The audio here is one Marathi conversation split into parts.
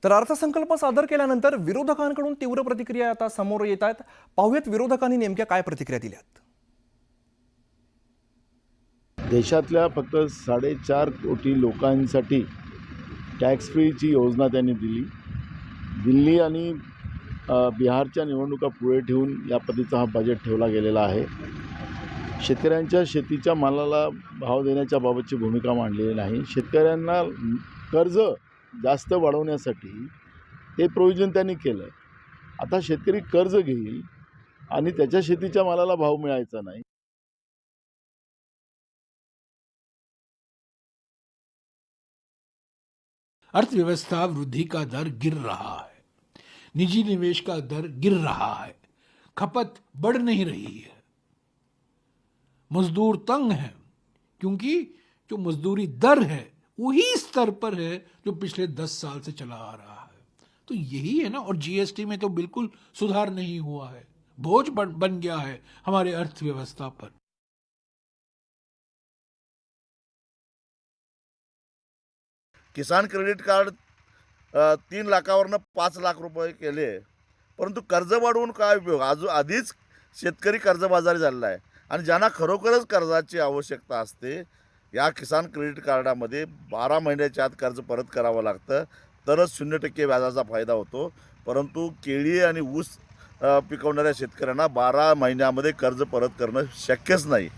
तर अर्थसंकल्प सादर केल्यानंतर विरोधकांकडून तीव्र प्रतिक्रिया आता समोर येत आहेत। पाहूयात विरोधकांनी नेमक्या काय प्रतिक्रिया दिल्यात। देशातल्या फक्त 4.5 कोटी लोकांसाठी टॅक्स फ्रीची योजना त्यांनी दिली। दिल्ली आणि बिहारच्या निवडणुका पुढे ठेवून या पद्धतीचा हा बजेट ठेवला गेलेला आहे। शेतकऱ्यांच्या शेतीच्या मालाला भाव देण्याच्या बाबतची भूमिका मांडलेली नाही। शेतकऱ्यांना कर्ज जास्त वाढवण्यासाठी हे प्रोव्हिजन त्यांनी केलं। आता शेतकरी कर्ज घेईल आणि त्याच्या शेतीच्या मालाला भाव मिळायचा नाही। अर्थव्यवस्था वृद्धि का दर गिर रहा है, निजी निवेश का दर गिर रहा है, खपत बढ़ नहीं रही है, मजदूर तंग है क्योंकि जो मजदूरी दर है वही स्तर पर है जो पिछले 10 साल से चला आ रहा है। तो यही है ना। और जीएसटी में तो बिल्कुल सुधार नहीं हुआ है, बोझ बन गया है हमारे अर्थव्यवस्था पर। किसान क्रेडिट कार्ड 3 लाखावरनं 5 लाख रुपये केले, परंतु कर्ज वाढवून काय उपयोग। आधीच शेतकरी कर्जबाजारी झालेला आहे आणि ज्यांना खरोखरच कर्जाची आवश्यकता असते या किसान क्रेडिट कार्डामध्ये 12 महिन्याच्या आत कर्ज परत करावं लागतं, तरच 0% व्याजाचा फायदा होतो। परंतु केळी आणि ऊस पिकवणाऱ्या शेतकऱ्यांना 12 महिन्यामध्ये कर्ज परत करणं शक्यच नाही।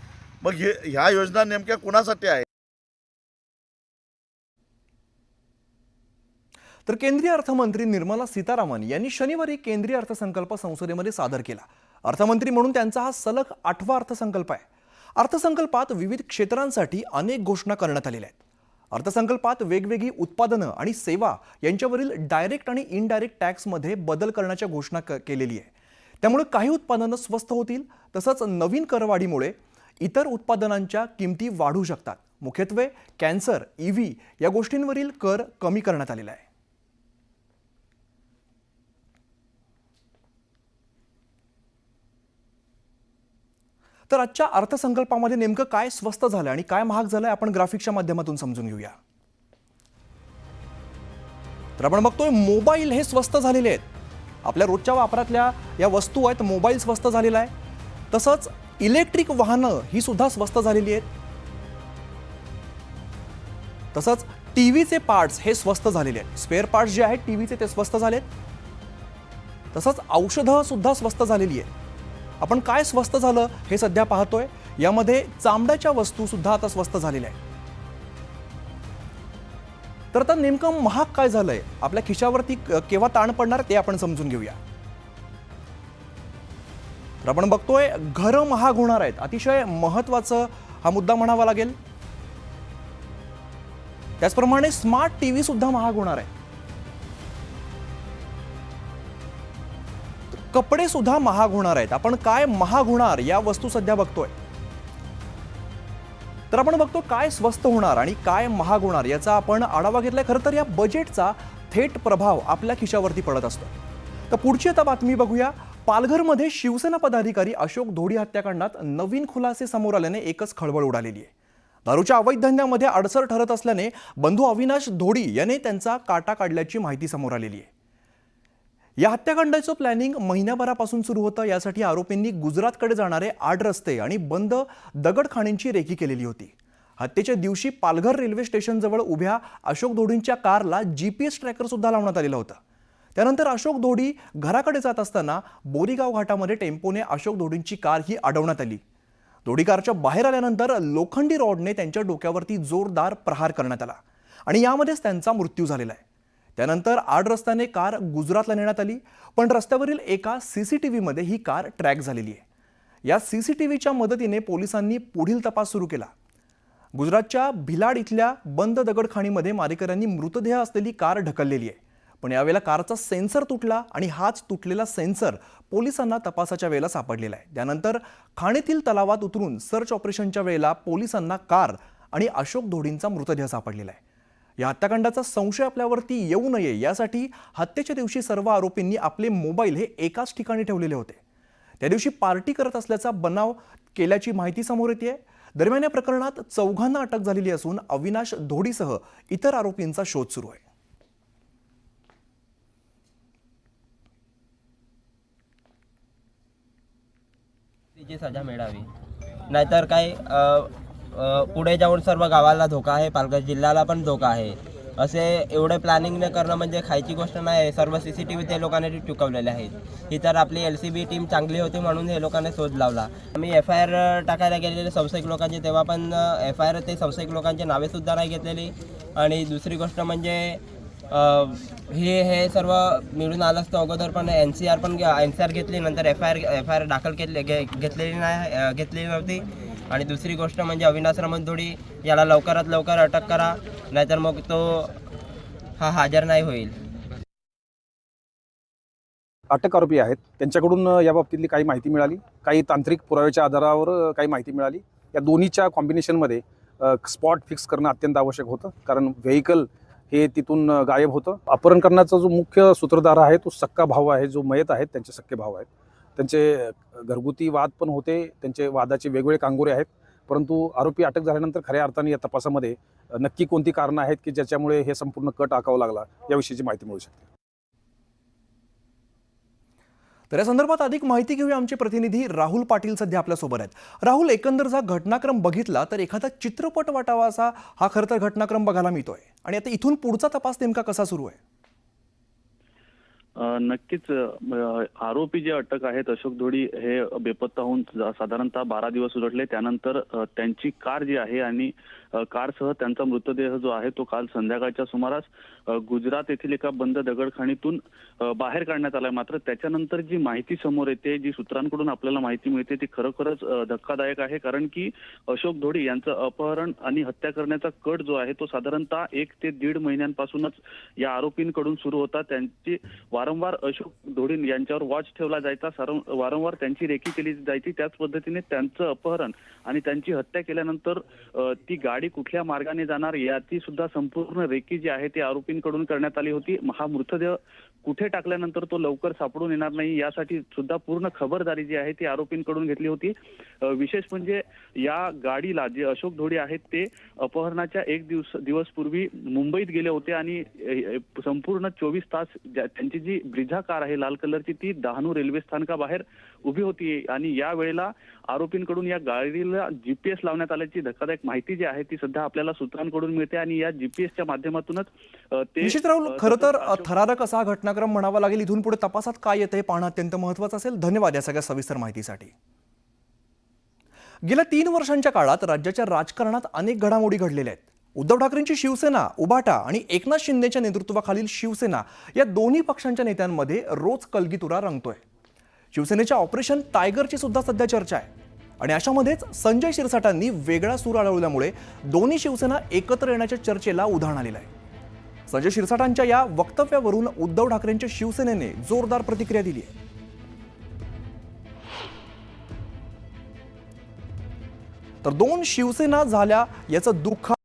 मग ह्या योजना नेमक्या कुणासाठी आहे? तर केंद्रीय अर्थमंत्री निर्मला सीतारामन यांनी शनिवारी केंद्रीय अर्थसंकल्प संसदेमध्ये सादर केला। अर्थमंत्री म्हणून त्यांचा हा सलग 8वा अर्थसंकल्प आहे। अर्थसंकल्पात विविध क्षेत्रांसाठी अनेक घोषणा करण्यात आलेल्या आहेत। अर्थसंकल्पात वेगवेगळी उत्पादनं आणि सेवा यांच्यावरील डायरेक्ट आणि इनडायरेक्ट टॅक्समध्ये बदल करण्याच्या घोषणा केलेली आहे। त्यामुळे काही उत्पादनं स्वस्त होतील, तसंच नवीन करवाढीमुळे इतर उत्पादनांच्या किमती वाढू शकतात। मुख्यत्वे कॅन्सर, ईव्ही या गोष्टींवरील कर कमी करण्यात आलेला आहे। तर आजच्या अर्थसंकल्पामध्ये नेमकं काय स्वस्त झालं आणि काय महाग झालंय आपण ग्राफिक्सच्या माध्यमातून समजून घेऊया। तर आपण बघतोय मोबाईल हे स्वस्त झालेले आहेत। आपल्या रोजच्या वापरातल्या या वस्तू आहेत, मोबाईल स्वस्त झालेला आहे। तसंच इलेक्ट्रिक वाहनं ही सुद्धा स्वस्त झालेली आहेत। तसंच टीव्हीचे पार्ट्स हे स्वस्त झालेले आहेत। स्पेअर पार्ट्स जे आहेत टीव्हीचे ते स्वस्त झालेत। तसंच औषधं सुद्धा स्वस्त झालेली आहेत। आपण काय स्वस्त झालं हे सध्या पाहतोय। यामध्ये चामड्याच्या वस्तू सुद्धा आता स्वस्त झालेल्या आहेत। तर आता नेमकं महाग काय झालंय, आपल्या खिशावरती केव्हा ताण पडणार ते आपण समजून घेऊया। तर आपण बघतोय घरं महाग होणार आहेत। अतिशय महत्त्वाचा हा मुद्दा म्हणावा लागेल। त्याचप्रमाणे स्मार्ट टीव्ही सुद्धा महाग होणार आहे। कपडे सुद्धा महाग होणार आहेत। आपण काय महाग होणार या वस्तू सध्या बघतोय। तर आपण बघतो काय स्वस्त होणार आणि काय महाग होणार याचा आपण आढावा घेतलाय। खरं तर या बजेटचा थेट प्रभाव आपल्या खिशावरती पडत असतो। तर पुढची आता बातमी बघूया। पालघरमध्ये शिवसेना पदाधिकारी अशोक धोडी हत्याकांडात नवीन खुलासे समोर आल्याने एकच खळबळ उडालेली आहे। दारूच्या अवैध धंद्यामध्ये अडसर ठरत असल्याने बंधू अविनाश धोडी याने त्यांचा काटा काढल्याची माहिती समोर आलेली आहे। या हत्याकांडाचं प्लॅनिंग महिन्याभरापासून सुरू होतं। यासाठी आरोपींनी गुजरातकडे जाणारे 8 रस्ते आणि बंद दगडखाणींची रेकी केलेली होती। हत्येच्या दिवशी पालघर रेल्वे स्टेशनजवळ उभ्या अशोक धोडींच्या कारला GPS ट्रॅकर सुद्धा लावण्यात आलेला होता। त्यानंतर अशोक धोडी घराकडे जात असताना बोरीगाव घाटामध्ये टेम्पोने अशोक धोडींची कार ही अडवण्यात आली। धोडी कारच्या बाहेर आल्यानंतर लोखंडी रॉडने त्यांच्या डोक्यावरती जोरदार प्रहार करण्यात आला आणि यामध्येच त्यांचा मृत्यू झालेला आहे। त्यानंतर 8 रस्त्याने कार गुजरातला नेण्यात आली, पण रस्त्यावरील एका CCTVमध्ये ही कार ट्रॅक झालेली आहे। या CCTVच्या मदतीने पोलिसांनी पुढील तपास सुरू केला। गुजरातच्या भिलाड इथल्या बंद दगडखाणीमध्ये मारेकऱ्यांनी मृतदेह असलेली कार ढकललेली आहे, पण यावेळेला कारचा सेन्सर तुटला आणि हाच तुटलेला सेन्सर पोलिसांना तपासाच्या वेळेला सापडलेला आहे। त्यानंतर खाणीतील तलावात उतरून सर्च ऑपरेशनच्या वेळेला पोलिसांना कार आणि अशोक धोडींचा मृतदेह सापडलेला आहे। या हत्याकांडाचा संशय आपल्यावरती येऊ नये यासाठी हत्येच्या दिवशी सर्व आरोपींनी आपले मोबाईल हे एकाच ठिकाणी ठेवलेले होते। त्या दिवशी पार्टी करत असल्याचा बनाव केल्याची माहिती समोर येते। दरम्यान या प्रकरणात 4घांना अटक झालेली असून अविनाश धोडीसह इतर आरोपींचा शोध सुरू आहे। फाशीची सजा मिळावी. नाहीतर काय पुढे जाऊन सर्व गावाला धोका आहे, पालघर जिल्ह्याला पण धोका आहे. असे एवढे प्लॅनिंग न करणं म्हणजे खायची गोष्ट नाही. सर्व CCTV ते लोकांनी चुकवलेले आहेत. ही तर आपली LCB टीम चांगली होती म्हणून हे लोकांनी शोध लावला. आम्ही FIR टाकायला गेलेले संशयिक लोकांचे, तेव्हा पण FIR ते संशयिक लोकांची नावेसुद्धा नाही घेतलेली. आणि दुसरी गोष्ट म्हणजे हे सर्व मिळून आलं असतं अगोदर, पण NCR घेतली, नंतर FIR दाखल घेतलेली नव्हती. आणि दुसरी गोष्ट म्हणजे अविनाश रमणधोडी याला लवकरात लवकर अटक करा, नाहीतर मग तो हजर नाही होईल. अटक आरोपी आहेत त्यांच्याकडून या बाबतीतली काही माहिती मिळाली, काही तांत्रिक पुराव्याच्या आधारावर काही माहिती मिळाली. या दोन्हीच्या कॉम्बिनेशनमध्ये स्पॉट फिक्स करणं अत्यंत आवश्यक होतं, कारण व्हेकल हे तिथून गायब होतं. अपहरण करण्याचा जो मुख्य सूत्रधार आहे तो सक्का भाऊ आहे, जो मयत आहेत त्यांचे सक्के भाऊ आहेत. त्यांचे घरगुती वाद पण होते, त्यांचे वादाचे वेगवेगळे कांगोरे आहेत. परंतु आरोपी अटक झाल्यानंतर खऱ्या अर्थाने या तपासामध्ये नक्की कोणती कारणं आहेत की ज्याच्यामुळे हे संपूर्ण कट आखावा लागला याविषयीची माहिती मिळू शकते. तर या संदर्भात अधिक माहिती घेऊया. आमचे प्रतिनिधी राहुल पाटील सध्या आपल्यासोबत आहेत. राहुल, एकंदर जर घटनाक्रम बघितला तर एखादा चित्रपट वाटावा असा हा खरं तर घटनाक्रम बघायला मिळतोय. आणि आता इथून पुढचा तपास नेमका कसा सुरू आहे? नक्कीच आरोपी जे अटक आहेत अशोक धोडी हे बेपत्ता होऊन साधारणतः 12 दिवस उलटले. त्यानंतर त्यांची कार जी आहे आणि कारसह त्यांचा मृतदेह जो आहे तो काल संध्याकाळच्या सुमारास गुजरात येथील एका बंद दगडखाणीतून बाहेर काढण्यात आलाय. मात्र त्याच्यानंतर जी माहिती समोर येते, जी सूत्रांकडून आपल्याला माहिती मिळते ती खरोखरच धक्कादायक आहे. कारण की अशोक धोडी यांचं अपहरण आणि हत्या करण्याचा कट जो आहे तो साधारणतः 1 ते 1.5 महिन्यांपासूनच या आरोपींकडून सुरू होता. त्यांची वारंवार अशोक धोडी यांच्यावर वॉच ठेवला जायचा, वारंवार त्यांची रेकी केली जायची. त्याच पद्धतीने त्यांचं अपहरण आणि त्यांची हत्या केल्यानंतर ती गाडी कुठल्या मार्गाने जाणार याची सुद्धा संपूर्ण रेकी जी आहे ती आरोपींकडून करण्यात आली होती. हा मृतदेह कुठे टाकल्यानंतर तो लवकर सापडून येणार नाही यासाठी सुद्धा पूर्ण खबरदारी जी आहे ती आरोपींकडून घेतली होती. विशेष म्हणजे या गाडीला जे अशोक धोडी आहेत ते अपहरणाच्या 1 दिवस पूर्वी मुंबईत गेले होते आणि संपूर्ण 24 तास त्यांची जी ब्रिझा कार आहे लाल कलरची ती डहाणू रेल्वे स्थानकाबाहेर उभी होती. आणि या वेळेला आरोपींकडून या गाडीला GPS लावण्यात आल्याची धक्कादायक माहिती जी आहे ती सध्या आपल्याला सूत्रांकडून मिळते. आणि या GPSच्या माध्यमातूनच ते निश्चित राहुल, खरं तर थरारक असा घटनाक्रम म्हणावा लागेल. इथून पुढे तपासात काय येतं हे पाहणं अत्यंत महत्त्वाचं असेल. धन्यवाद या सगळ्या सविस्तर माहितीसाठी. गेल्या 3 वर्षांच्या काळात राज्याच्या राजकारणात अनेक घडामोडी घडलेल्या आहेत. उद्धव ठाकरेंची शिवसेना, उभाटा आणि एकनाथ शिंदेच्या नेतृत्वाखालील शिवसेना या दोन्ही पक्षांच्या नेत्यांमध्ये रोज कलगीतुरा रंगतोय. शिवसेनेच्या ऑपरेशन टायगरची सुद्धा सध्या चर्चा आहे. आणि अशामध्येच संजय शिरसाटांनी वेगळा सूर आढळल्यामुळे दोन्ही शिवसेना एकत्र येण्याच्या चर्चेला उधाण आलेलं आहे. संजय शिरसाटांच्या या वक्तव्यावरून उद्धव ठाकरेंच्या शिवसेनेने जोरदार प्रतिक्रिया दिली आहे. तर 2 शिवसेना झाल्या याचं दुःख